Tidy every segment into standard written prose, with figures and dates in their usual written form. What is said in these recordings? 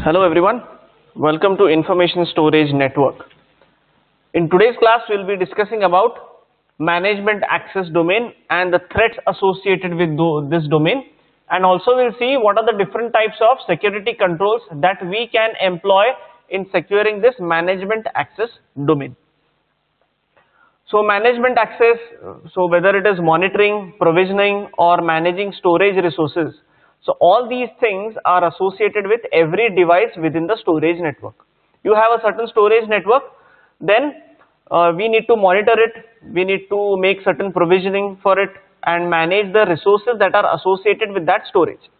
Hello everyone, welcome to Information Storage Network. In today's class we will be discussing about management access domain and the threats associated with this domain, and also we will see what are the different types of security controls that we can employ in securing this management access domain. So management access, so whether it is monitoring, provisioning or managing storage resources, so all these things are associated with every device within the storage network. You have a certain storage network, then we need to monitor it, we need to make certain provisioning for it and manage the resources that are associated with that storage.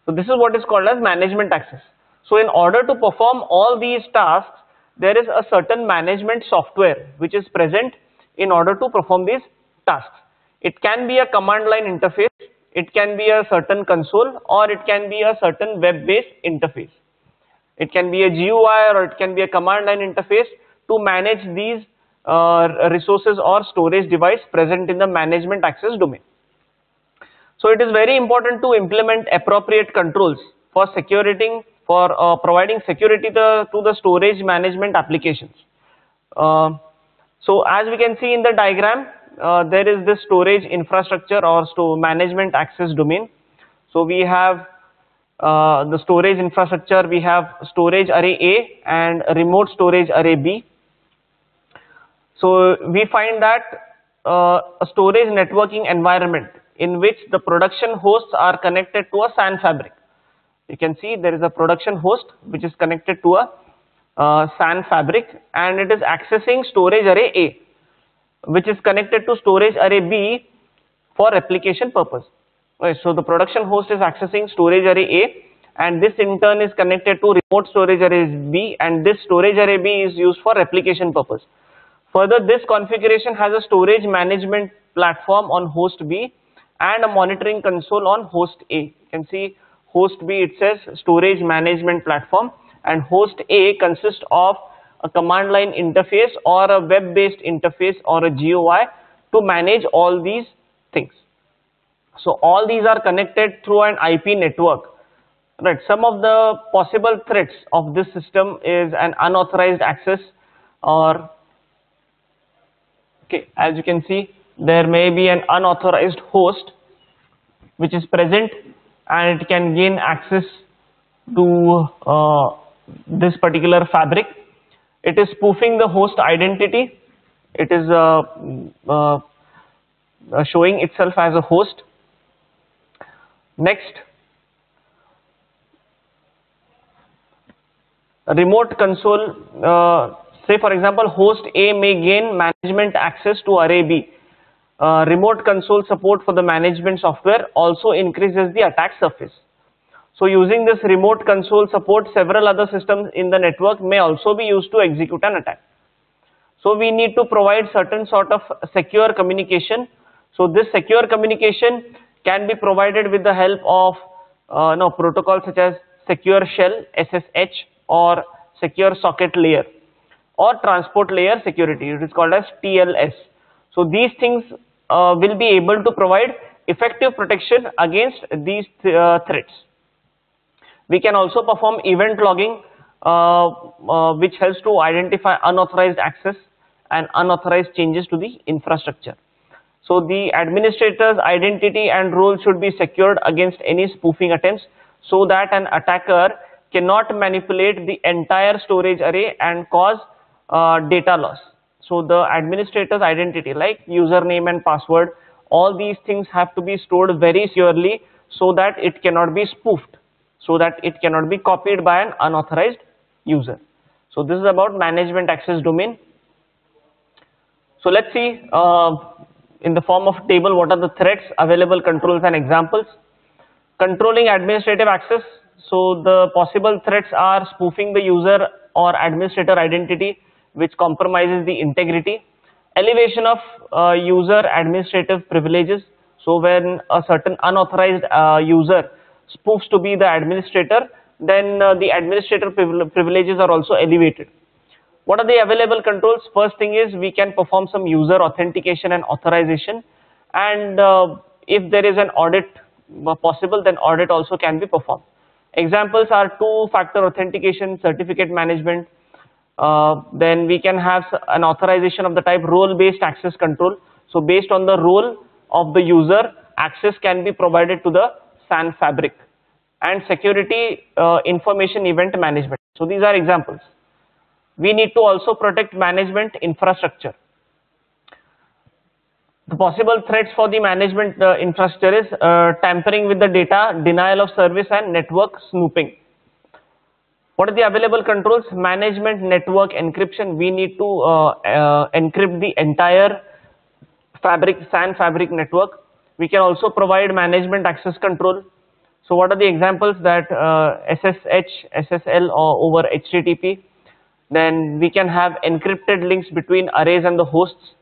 So this is what is called as management access. So in order to perform all these tasks, there is a certain management software which is present in order to perform these tasks. It can be a command line interface, it can be a certain console, or it can be a certain web-based interface. It can be a GUI or it can be a command line interface to manage these resources or storage device present in the management access domain. So it is very important to implement appropriate controls for providing security to the storage management applications. So as we can see in the diagram, there is this storage infrastructure or management access domain. So we have the storage infrastructure, we have storage array A and remote storage array B. So we find that a storage networking environment in which the production hosts are connected to a SAN fabric. You can see there is a production host which is connected to a SAN fabric, and it is accessing storage array A, which is connected to storage array B for replication purpose. Okay, so the production host is accessing storage array A, and this in turn is connected to remote storage array B, and this storage array B is used for replication purpose. Further, this configuration has a storage management platform on host B and a monitoring console on host A. You can see host B, it says storage management platform, and host A consists of a command line interface or a web-based interface or a GUI to manage all these things. So all these are connected through an IP network. Right. Some of the possible threats of this system is an unauthorized access, or as you can see, there may be an unauthorized host which is present and it can gain access to this particular fabric. It is spoofing the host identity. It is showing itself as a host. Next, a remote console. Say for example, host A may gain management access to array B. Remote console support for the management software also increases the attack surface. So using this remote console support, several other systems in the network may also be used to execute an attack. So we need to provide certain sort of secure communication. So this secure communication can be provided with the help of protocols such as secure shell, SSH, or secure socket layer, or transport layer security. It is called as TLS. So these things will be able to provide effective protection against these threats. We can also perform event logging, which helps to identify unauthorized access and unauthorized changes to the infrastructure. So the administrator's identity and role should be secured against any spoofing attempts, so that an attacker cannot manipulate the entire storage array and cause data loss. So the administrator's identity, like username and password, all these things have to be stored very securely so that it cannot be spoofed, so that it cannot be copied by an unauthorized user. So this is about management access domain. So let's see in the form of table what are the threats, available controls and examples. Controlling administrative access. So the possible threats are spoofing the user or administrator identity, which compromises the integrity. Elevation of user administrative privileges. So when a certain unauthorized user spoofs to be the administrator, then the administrator privileges are also elevated. What are the available controls? First thing is we can perform some user authentication and authorization, and if there is an audit possible, then audit also can be performed. Examples are two-factor authentication, certificate management. Then we can have an authorization of the type role-based access control. So based on the role of the user, access can be provided to the SAN fabric. And security information event management. So these are examples. We need to also protect management infrastructure. The possible threats for the management infrastructure is tampering with the data, denial of service, and network snooping. What are the available controls? Management network encryption. We need to encrypt the entire fabric, SAN fabric network. We can also provide management access control. So what are the examples? That SSH, SSL or over HTTP. Then we can have encrypted links between arrays and the hosts.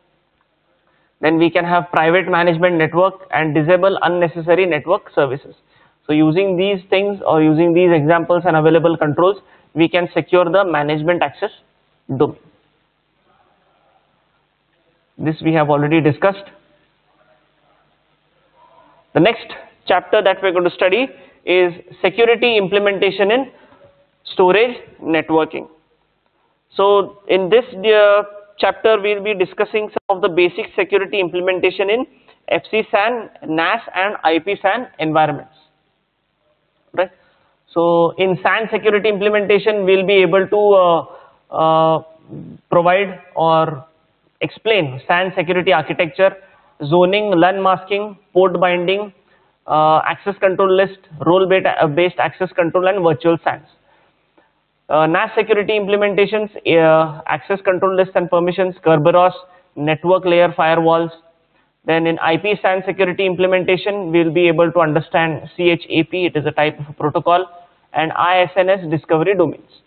Then we can have private management network and disable unnecessary network services. So using these things or using these examples and available controls, we can secure the management access domain. This we have already discussed. The next chapter that we're going to study is security implementation in storage networking. So in this chapter, we'll be discussing some of the basic security implementation in FCSAN, NAS and IP-SAN environments. Right. So in SAN security implementation, we'll be able to provide or explain SAN security architecture, zoning, LAN masking, port binding, access control list, role-based access control, and virtual SANs. NAS security implementations, access control lists and permissions, Kerberos, network layer firewalls. Then in IP-SAN security implementation, we'll be able to understand CHAP, it is a type of a protocol, and ISNS discovery domains.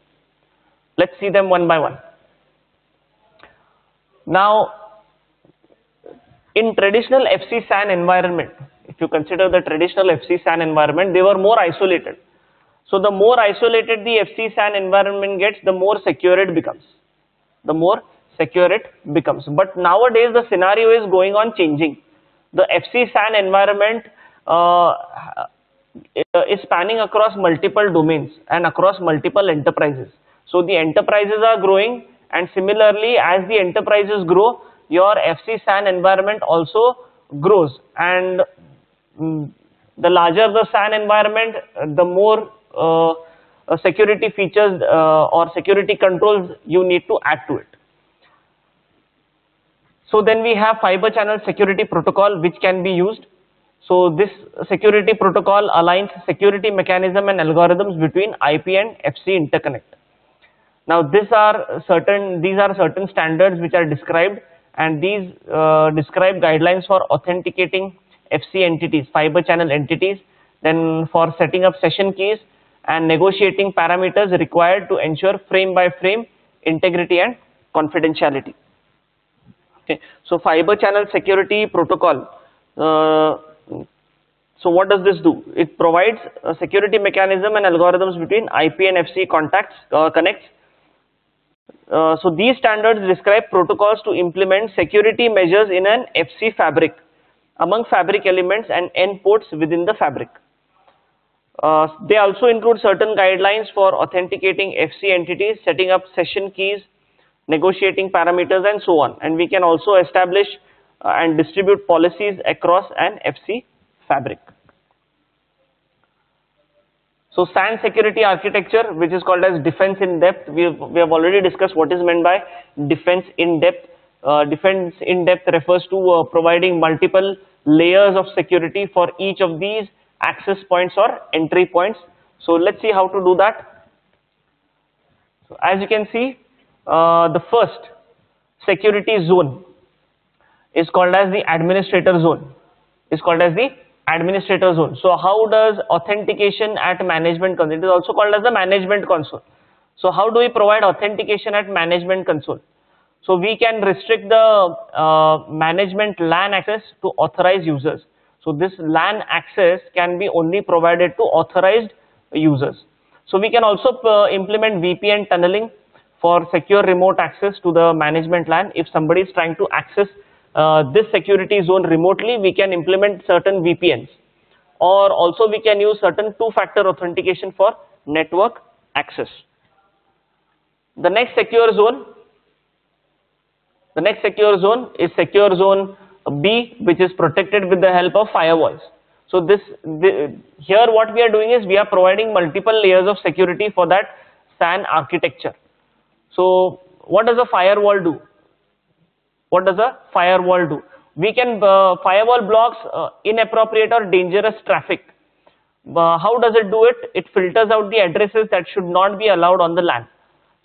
Let's see them one by one. Now, in traditional FCSAN environment, if you consider the traditional FCSAN environment, they were more isolated. So the more isolated the FCSAN environment gets, the more secure it becomes. But nowadays the scenario is going on changing. The FCSAN environment is spanning across multiple domains and across multiple enterprises. So the enterprises are growing, and similarly as the enterprises grow, your FCSAN environment also grows. And the larger the SAN environment, the more security features or security controls you need to add to it. So then we have fiber channel security protocol which can be used. So this security protocol aligns security mechanism and algorithms between IP and FC interconnect. Now these are certain standards which are described, and these describe guidelines for authenticating FC entities, fiber channel entities, then for setting up session keys and negotiating parameters required to ensure frame by frame integrity and confidentiality. Okay, so fiber channel security protocol. So what does this do? It provides a security mechanism and algorithms between IP and FC connects. So these standards describe protocols to implement security measures in an FC fabric among fabric elements and endpoints within the fabric. They also include certain guidelines for authenticating FC entities, setting up session keys, negotiating parameters, and so on. And we can also establish and distribute policies across an FC fabric. So SAN security architecture, which is called as defense in depth, we have already discussed what is meant by defense in depth. Defense in depth refers to providing multiple layers of security for each of these access points or entry points. So let's see how to do that. So as you can see, the first security zone is called as the administrator zone. So how does authentication at management console? It is also called as the management console. So how do we provide authentication at management console? So we can restrict the management LAN access to authorized users. So this LAN access can be only provided to authorized users. So we can also implement VPN tunneling for secure remote access to the management LAN. If somebody is trying to access this security zone remotely, we can implement certain VPNs or also we can use certain two-factor authentication for network access. The next secure zone is secure zone B, which is protected with the help of firewalls. So here what we are doing is we are providing multiple layers of security for that SAN architecture. So what does a firewall do? We can firewall blocks inappropriate or dangerous traffic. How does it do it? It filters out the addresses that should not be allowed on the LAN.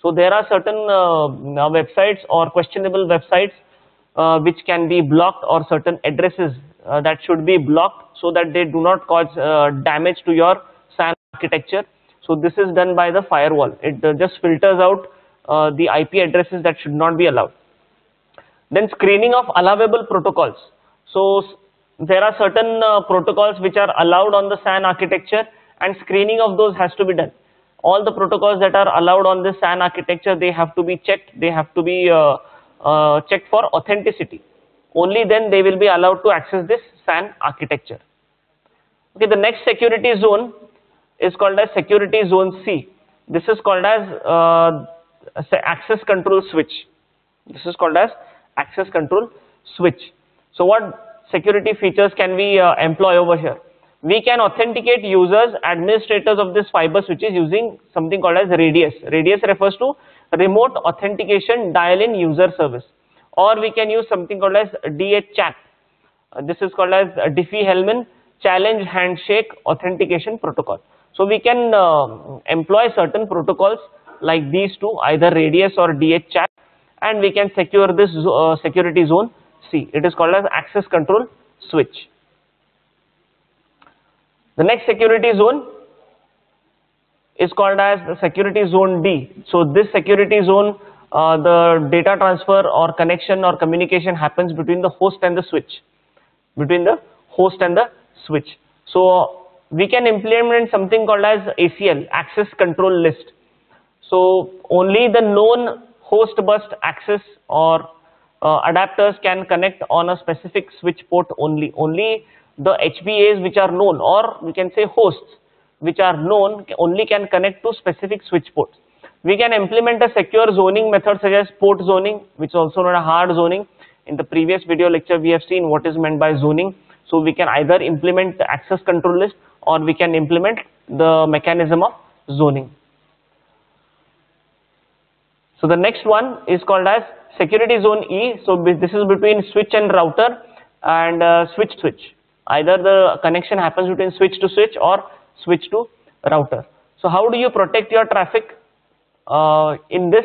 So there are certain websites or questionable websites which can be blocked, or certain addresses that should be blocked so that they do not cause damage to your SAN architecture. So this is done by the firewall. It just filters out the IP addresses that should not be allowed. Then screening of allowable protocols. So there are certain protocols which are allowed on the SAN architecture, and screening of those has to be done. All the protocols that are allowed on this SAN architecture, they have to be checked. They have to be checked for authenticity. Only then they will be allowed to access this SAN architecture. Okay, the next security zone is called as security zone C. This is called as access control switch. So what security features can we employ over here? We can authenticate users, administrators of this fiber switches using something called as RADIUS. RADIUS refers to remote authentication dial-in user service. Or we can use something called as DHChat. This is called as Diffie-Hellman Challenge Handshake Authentication Protocol. So we can employ certain protocols like these two, either RADIUS or DHChat, and we can secure this security zone C. It is called as access control switch. The next security zone is called as the security zone D. So this security zone, the data transfer or connection or communication happens between the host and the switch. So we can implement something called as ACL, access control list. So only the known host bus access or adapters can connect on a specific switch port only. Only the HBAs which are known, or we can say hosts which are known, only can connect to specific switch ports. We can implement a secure zoning method such as port zoning, which is also known as hard zoning. In the previous video lecture, we have seen what is meant by zoning. So we can either implement the access control list, or we can implement the mechanism of zoning. So the next one is called as security zone E. So this is between switch and router and switch. Either the connection happens between switch to switch or switch to router. So how do you protect your traffic in this?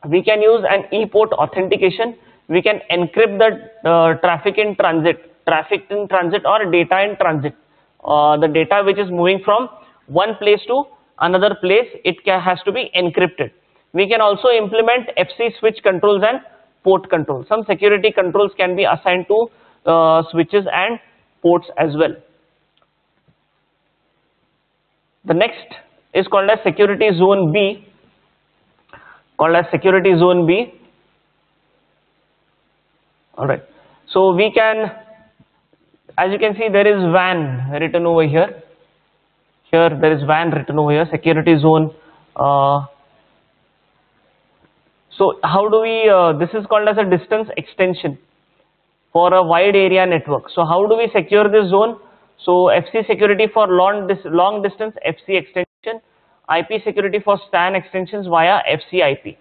We can use an e-port authentication. We can encrypt the traffic in transit or data in transit. The data which is moving from one place to another place, it has to be encrypted. We can also implement FC switch controls and port controls. Some security controls can be assigned to switches and ports as well. The next is called as security zone B. Alright. So we can, as you can see, there is WAN written over here. Here there is WAN written over here, security zone. So how do we, this is called as a distance extension for a wide area network. So how do we secure this zone? So FC security for long distance FC extension, IP security for SAN extensions via FCIP.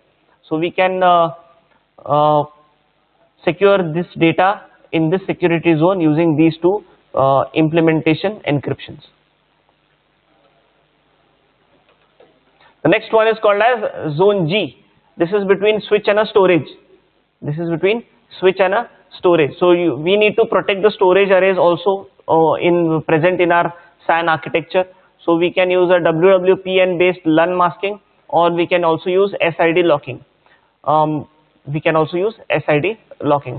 So we can secure this data in this security zone using these two implementation encryptions. The next one is called as zone G. This is between switch and a storage. So we need to protect the storage arrays also present in our SAN architecture. So we can use a WWPN based LUN masking, or we can also use SID locking.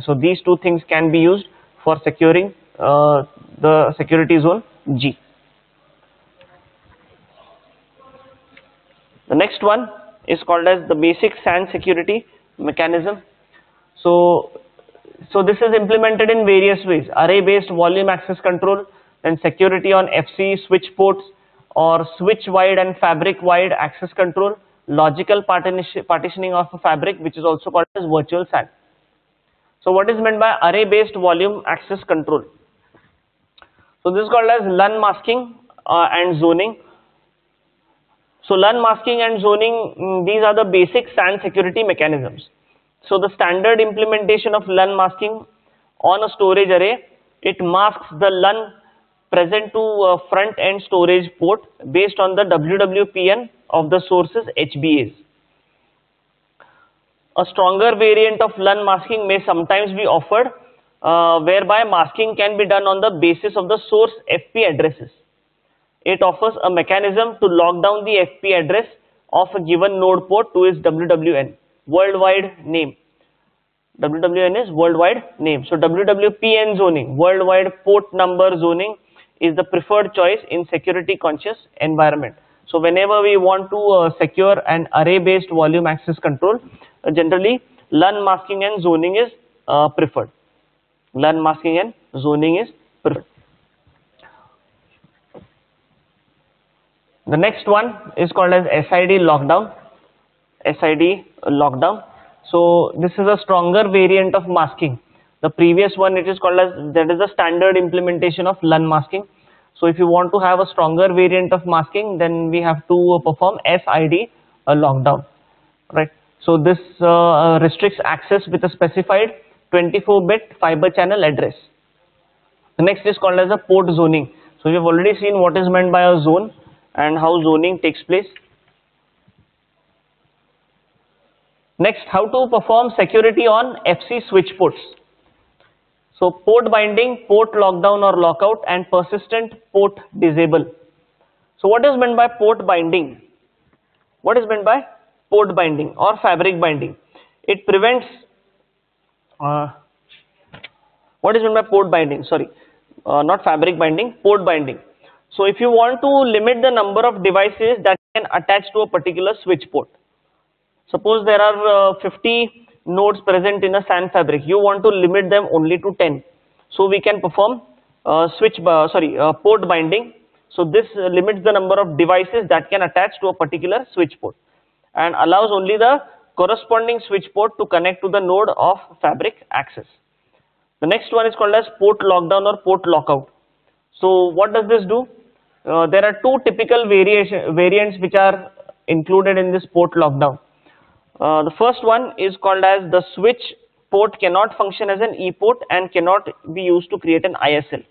So these two things can be used for securing the security zone G. The next one is called as the basic SAN security mechanism. So this is implemented in various ways: array based volume access control, then security on FC switch ports or switch wide and fabric wide access control, logical partitioning of a fabric, which is also called as virtual SAN. So what is meant by array based volume access control? So this is called as LUN masking and zoning. So LUN masking and zoning, these are the basic SAN security mechanisms. So the standard implementation of LUN masking on a storage array, it masks the LUN present to front end storage port based on the WWPN of the source's HBAs. A stronger variant of LUN masking may sometimes be offered, whereby masking can be done on the basis of the source FP addresses. It offers a mechanism to lock down the FP address of a given node port to its WWN, worldwide name. WWN is worldwide name. So WWPN zoning, worldwide port number zoning, is the preferred choice in security conscious environment. So whenever we want to secure an array based volume access control, generally LUN masking and zoning is preferred. LUN masking and zoning is preferred. The next one is called as SID lockdown. SID lockdown. So this is a stronger variant of masking. The previous one, it is called as, that is the standard implementation of LUN masking. So if you want to have a stronger variant of masking, then we have to perform SID lockdown, right? So this restricts access with a specified 24-bit fiber channel address. The next is called as a port zoning. So we have already seen what is meant by a zone and how zoning takes place. Next, how to perform security on FC switch ports. So port binding, port lockdown or lockout, and persistent port disable. So what is meant by port binding? What is meant by port binding or fabric binding? It prevents, what is meant by port binding? Sorry, not fabric binding, port binding. So if you want to limit the number of devices that can attach to a particular switch port, suppose there are 50 nodes present in a SAN fabric, you want to limit them only to 10. So we can perform port binding. So this limits the number of devices that can attach to a particular switch port and allows only the corresponding switch port to connect to the node of fabric access. The next one is called as port lockdown or port lockout. So what does this do? There are two typical variants which are included in this port lockdown. The first one is called as the switch port cannot function as an E port and cannot be used to create an ISL.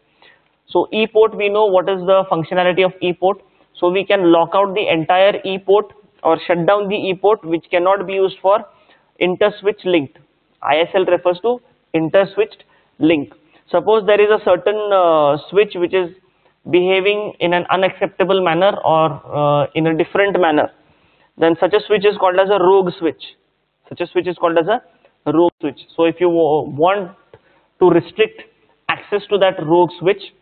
So E port, we know what is the functionality of E port. So we can lock out the entire E port or shut down the E port which cannot be used for inter-switch linked. ISL refers to inter-switched link. Suppose there is a certain switch which is behaving in an unacceptable manner or in a different manner, then such a switch is called as a rogue switch. Such a switch is called as a rogue switch. So if you want to restrict access to that rogue switch,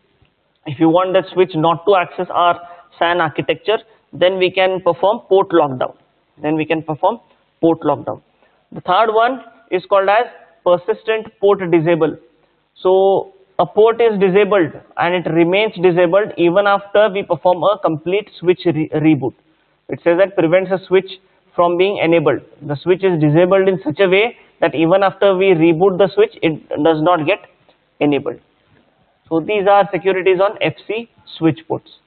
if you want that switch not to access our SAN architecture, then we can perform port lockdown. The third one is called as persistent port disable. So a port is disabled and it remains disabled even after we perform a complete switch reboot. It says that prevents a switch from being enabled. The switch is disabled in such a way that even after we reboot the switch, it does not get enabled. So these are securities on FC switch ports.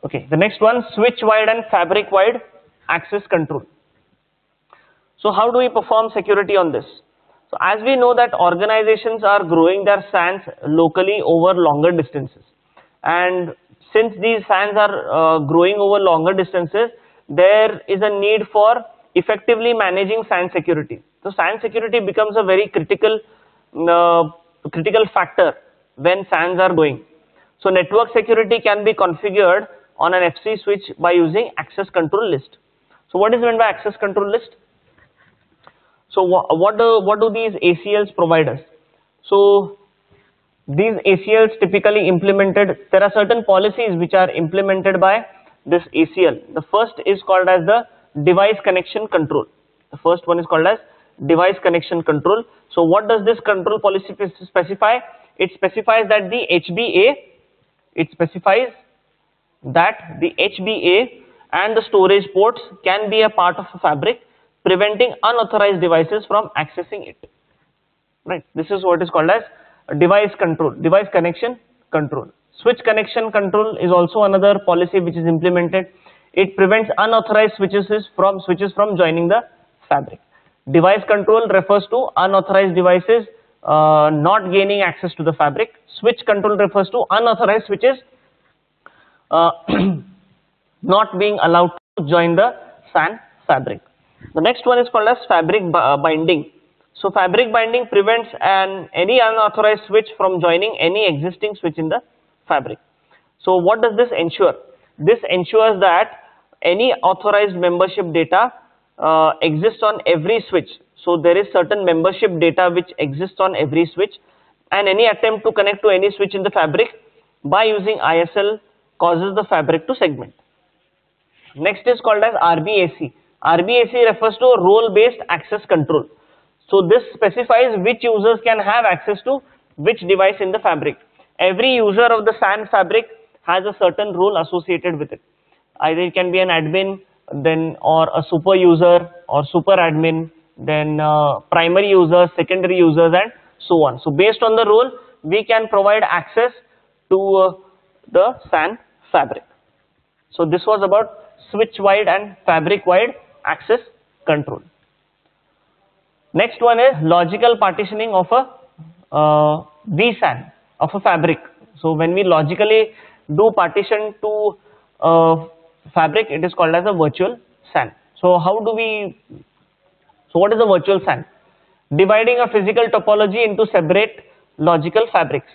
Okay, the next one, switch wide and fabric wide access control. So how do we perform security on this? So as we know that organizations are growing their SANs locally over longer distances, and since these SANs are growing over longer distances, there is a need for effectively managing SAN security. So SAN security becomes a very critical factor when SANs are growing. So network security can be configured on an FC switch by using access control list. So what is meant by access control list? So what do these ACLs provide us? So these ACLs typically implemented, there are certain policies which are implemented by this ACL. The first is called as the device connection control. The first one is called as device connection control. So what does this control policy specify? It specifies that the HBA It specifies that the HBA and the storage ports can be a part of a fabric, preventing unauthorized devices from accessing it. Right. This is what is called as device control, device connection control. Switch connection control is also another policy which is implemented. It prevents unauthorized switches from joining the fabric. Device control refers to unauthorized devices not gaining access to the fabric. Switch control refers to unauthorized switches not being allowed to join the SAN fabric. The next one is called as fabric binding. So fabric binding prevents any unauthorized switch from joining any existing switch in the fabric. So what does this ensure? This ensures that any authorized membership data exists on every switch. So there is certain membership data which exists on every switch, and any attempt to connect to any switch in the fabric by using ISL causes the fabric to segment. Next is called as RBAC. RBAC refers to role-based access control. So this specifies which users can have access to which device in the fabric. Every user of the SAN fabric has a certain role associated with it. Either it can be an admin, then or a super user or super admin, then primary users, secondary users, and so on. So based on the role, we can provide access to the SAN fabric. So this was about switch-wide and fabric-wide access control. Next one is logical partitioning of a vSAN, of a fabric. So when we logically do partition to fabric, it is called as a virtual SAN. So what is a virtual SAN? Dividing a physical topology into separate logical fabrics.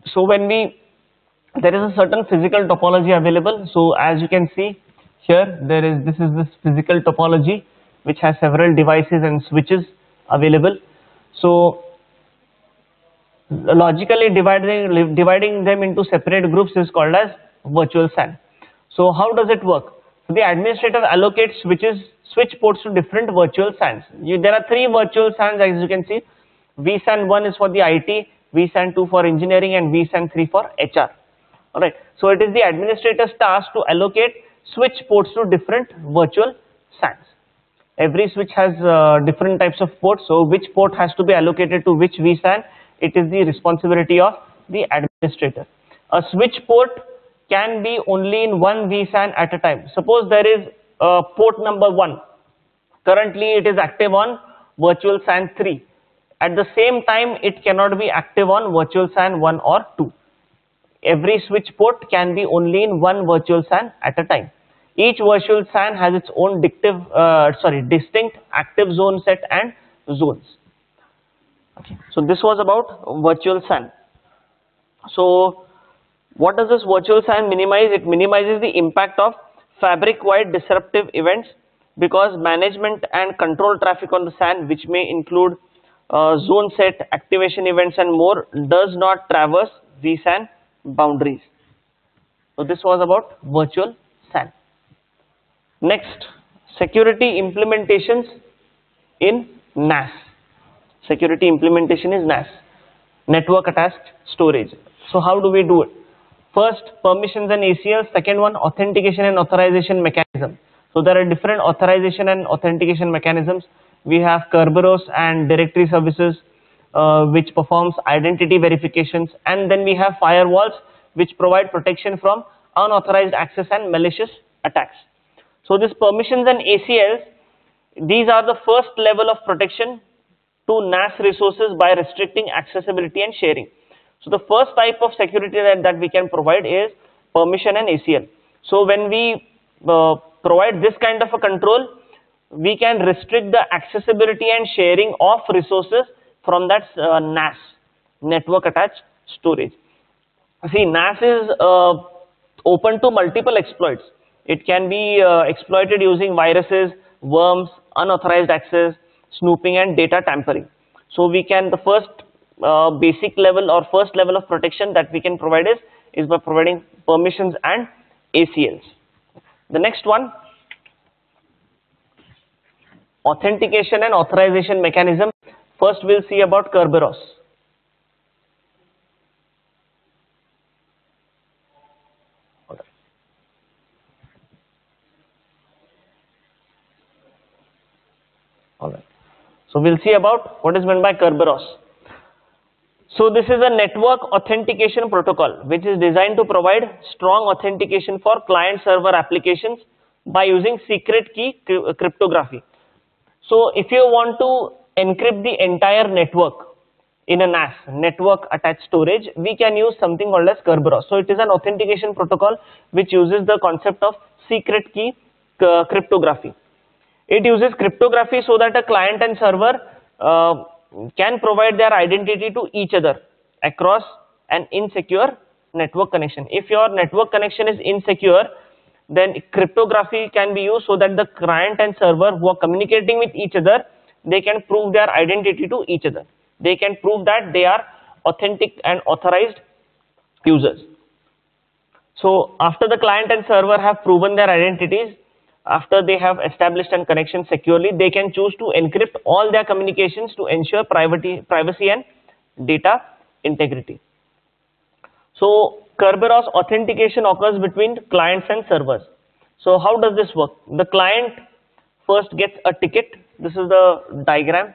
So when there is a certain physical topology available. So as you can see here, this is this physical topology which has several devices and switches available. So logically dividing them into separate groups is called as virtual SAN. So how does it work? So the administrator allocates switch ports to different virtual SANs. There are three virtual SANs, as you can see. vSAN 1 is for the IT, vSAN 2 for engineering, and vSAN 3 for HR. Alright, so it is the administrator's task to allocate switch ports to different virtual SANs. Every switch has different types of ports, so which port has to be allocated to which vSAN, it is the responsibility of the administrator. A switch port can be only in one vSAN at a time. Suppose there is port number 1. Currently it is active on virtual SAN 3. At the same time, it cannot be active on virtual SAN 1 or 2. Every switch port can be only in one virtual SAN at a time. Each virtual SAN has its own distinct active zone set and zones. Okay. So this was about virtual SAN. So what does this virtual SAN minimize? It minimizes the impact of fabric-wide disruptive events, because management and control traffic on the SAN, which may include zone set, activation events, and more, does not traverse vSAN boundaries. So this was about virtual SAN. Next, security implementations in NAS. Security implementation is NAS, network attached storage. So how do we do it? First, permissions and ACL. Second one, authentication and authorization mechanism. So there are different authorization and authentication mechanisms. We have Kerberos and directory services, which performs identity verifications, and then we have firewalls which provide protection from unauthorized access and malicious attacks. So these permissions and ACLs, these are the first level of protection to NAS resources by restricting accessibility and sharing. So the first type of security that we can provide is permission and ACL. So when we provide this kind of a control, we can restrict the accessibility and sharing of resources from that NAS, network attached storage. See, NAS is open to multiple exploits. It can be exploited using viruses, worms, unauthorized access, snooping, and data tampering. So we can, the first basic level or first level of protection that we can provide is by providing permissions and ACLs. The next one, authentication and authorization mechanism. First we'll see about Kerberos. So we'll see about what is meant by Kerberos. So this is a network authentication protocol which is designed to provide strong authentication for client server applications by using secret key cryptography. So if you want to encrypt the entire network in a NAS, network attached storage, we can use something called as Kerberos. So it is an authentication protocol which uses the concept of secret key cryptography. It uses cryptography so that a client and server can provide their identity to each other across an insecure network connection. If your network connection is insecure, then cryptography can be used so that the client and server who are communicating with each other, they can prove their identity to each other. They can prove that they are authentic and authorized users. So after the client and server have proven their identities, after they have established a connection securely, they can choose to encrypt all their communications to ensure privacy and data integrity. So Kerberos authentication occurs between clients and servers. So how does this work? The client first gets a ticket. This is the diagram.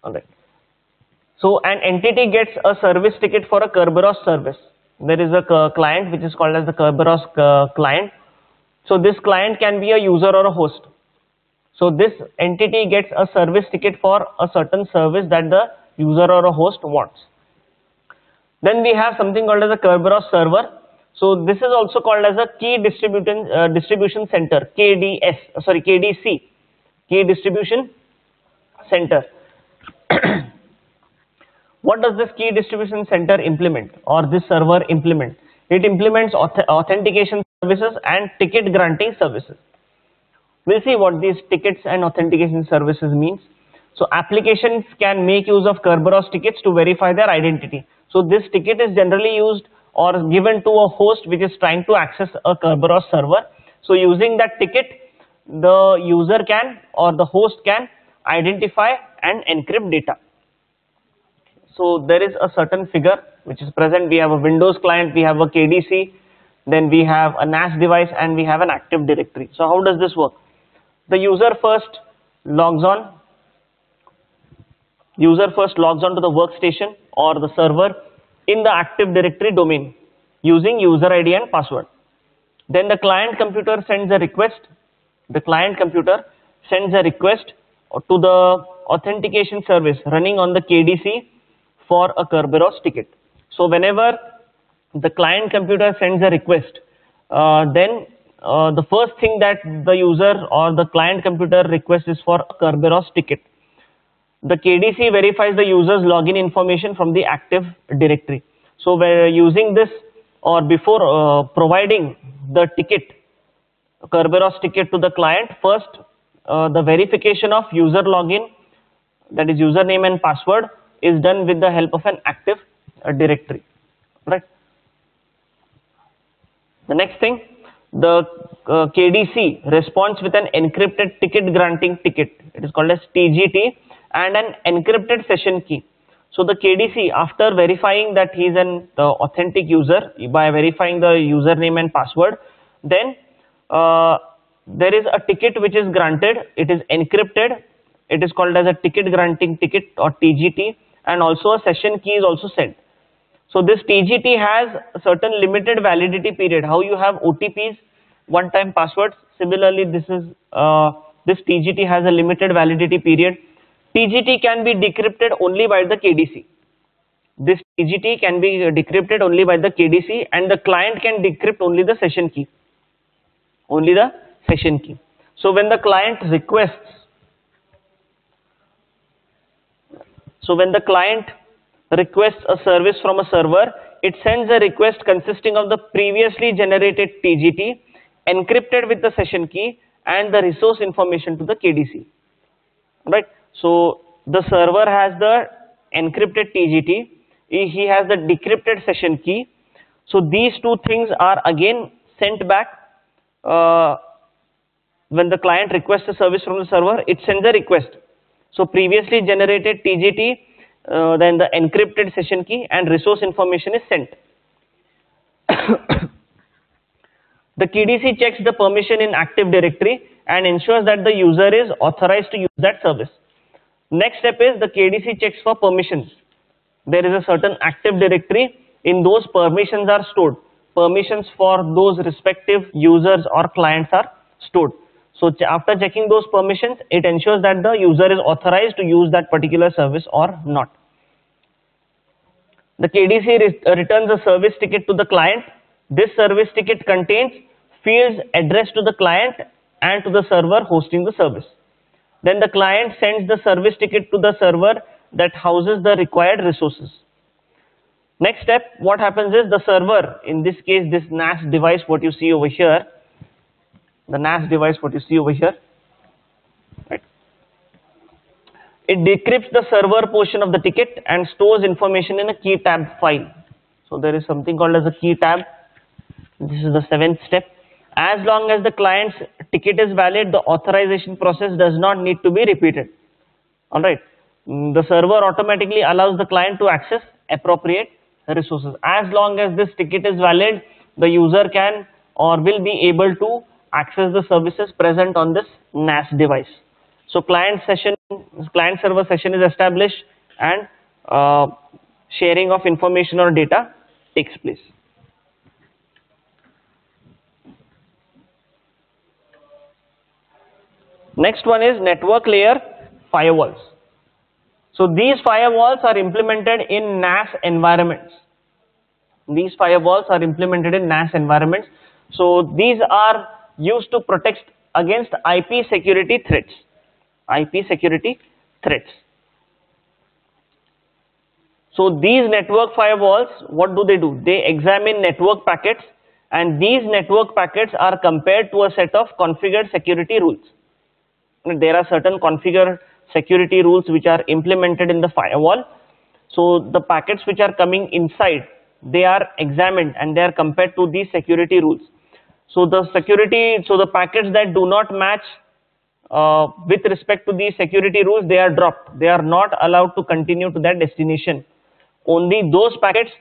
Alright. So an entity gets a service ticket for a Kerberos service. There is a client which is called as the Kerberos client. So this client can be a user or a host. So this entity gets a service ticket for a certain service that the user or a host wants. Then we have something called as a Kerberos server. So this is also called as a key distribution center, KDC, key distribution center. What does this key distribution center implement, or this server implement? It implements authentication services and ticket granting services. We'll see what these tickets and authentication services means. So applications can make use of Kerberos tickets to verify their identity. So this ticket is generally used or given to a host which is trying to access a Kerberos server. So using that ticket, the user can, or the host can, identify and encrypt data. So there is a certain figure which is present. We have a Windows client, we have a KDC, then we have a NAS device, and we have an Active Directory. So how does this work? The user first logs on to the workstation or the server in the Active Directory domain using user ID and password. Then the client computer sends a request. The client computer sends a request to the authentication service running on the KDC for a Kerberos ticket. So whenever the client computer sends a request, then the first thing that the user or the client computer requests is for a Kerberos ticket. The KDC verifies the user's login information from the Active Directory. So we're using this, or before providing the ticket, Kerberos ticket to the client, first the verification of user login, that is username and password, is done with the help of an Active Directory, right? The next thing, the KDC responds with an encrypted ticket granting ticket. It is called as TGT, and an encrypted session key. So the KDC, after verifying that he is an authentic user by verifying the username and password, then there is a ticket which is granted. It is encrypted. It is called as a ticket granting ticket, or TGT, and also a session key is also sent. So this TGT has a certain limited validity period. How you have OTPs, one-time passwords. Similarly, this TGT has a limited validity period. TGT can be decrypted only by the KDC. This TGT can be decrypted only by the KDC, and the client can decrypt only the session key. Only the session key. So when the client requests, a service from a server, it sends a request consisting of the previously generated TGT encrypted with the session key and the resource information to the KDC. Right? So the server has the encrypted TGT, he has the decrypted session key. So these two things are again sent back when the client requests a service from the server. It sends a request. So previously generated TGT, then the encrypted session key and resource information is sent. The KDC checks the permission in Active Directory and ensures that the user is authorized to use that service. Next step is the KDC checks for permissions. There is a certain active directory. In those, permissions are stored. Permissions for those respective users or clients are stored. So after checking those permissions, it ensures that the user is authorized to use that particular service or not. The KDC returns a service ticket to the client. This service ticket contains fields addressed to the client and to the server hosting the service. Then the client sends the service ticket to the server that houses the required resources. Next step, what happens is the server, in this case this NAS device what you see over here, right? It decrypts the server portion of the ticket and stores information in a key tab file. So there is something called as a key tab. This is the 7th step. As long as the client's ticket is valid, the authorization process does not need to be repeated. Alright. The server automatically allows the client to access appropriate resources. As long as this ticket is valid, the user can or will be able to access the services present on this NAS device. So client server session is established and sharing of information or data takes place. Next one is network layer firewalls. So these firewalls are implemented in NAS environments. So these are used to protect against IP security threats. So these network firewalls, what do? They examine network packets, and these network packets are compared to a set of configured security rules. There are certain configured security rules which are implemented in the firewall. So the packets which are coming inside, they are examined and they are compared to these security rules. So the packets that do not match with respect to these security rules, they are dropped. They are not allowed to continue to that destination. Only those packets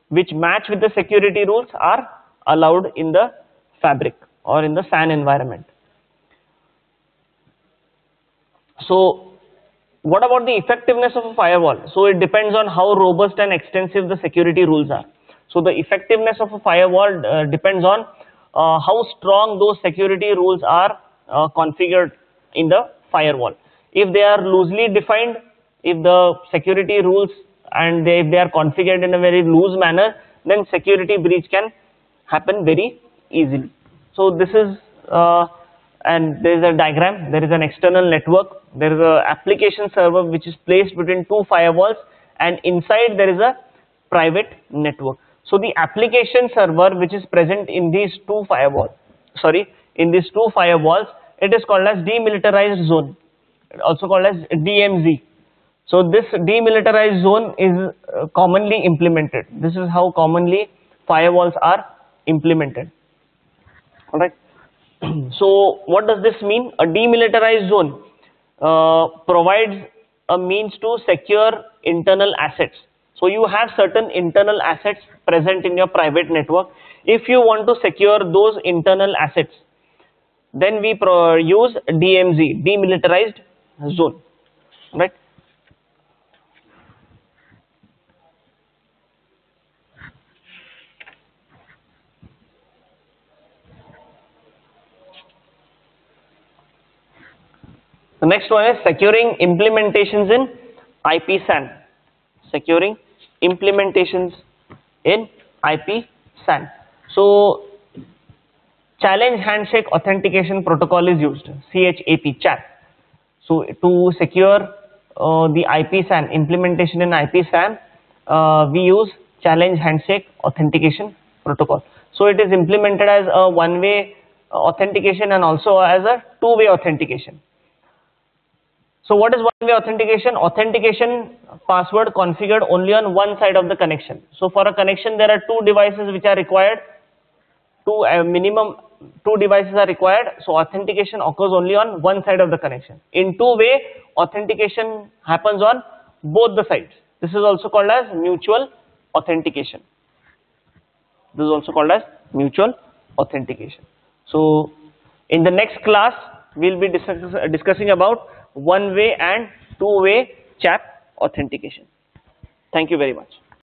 which match with the security rules are allowed in the fabric or in the SAN environment. So what about the effectiveness of a firewall? So it depends on how robust and extensive the security rules are. So the effectiveness of a firewall depends on how strong those security rules are configured in the firewall. If they are loosely defined, if the security rules and if they are configured in a very loose manner, then security breach can happen very easily. So this is and there is a diagram. There is an external network. There is a application server which is placed between two firewalls, and inside there is a private network. So the application server which is present in these two firewalls, it is called as demilitarized zone, also called as DMZ. So this demilitarized zone is commonly implemented. This is how commonly firewalls are implemented. Alright. So what does this mean? A demilitarized zone provides a means to secure internal assets. So you have certain internal assets present in your private network. If you want to secure those internal assets, then we use DMZ, demilitarized zone, right? The next one is securing implementations in IP-SAN. Securing implementations in IP-SAN. So challenge handshake authentication protocol is used, CHAP. So to secure the IP-SAN implementation in IP-SAN, we use challenge handshake authentication protocol. So it is implemented as a one-way authentication and also as a two-way authentication. So what is one-way authentication? Authentication password configured only on one side of the connection. So for a connection, there are two devices which are required. Minimum two devices are required. So authentication occurs only on one side of the connection. In two-way, authentication happens on both the sides. This is also called as mutual authentication. So in the next class, we'll be discussing about one-way and two-way CHAP authentication. Thank you very much.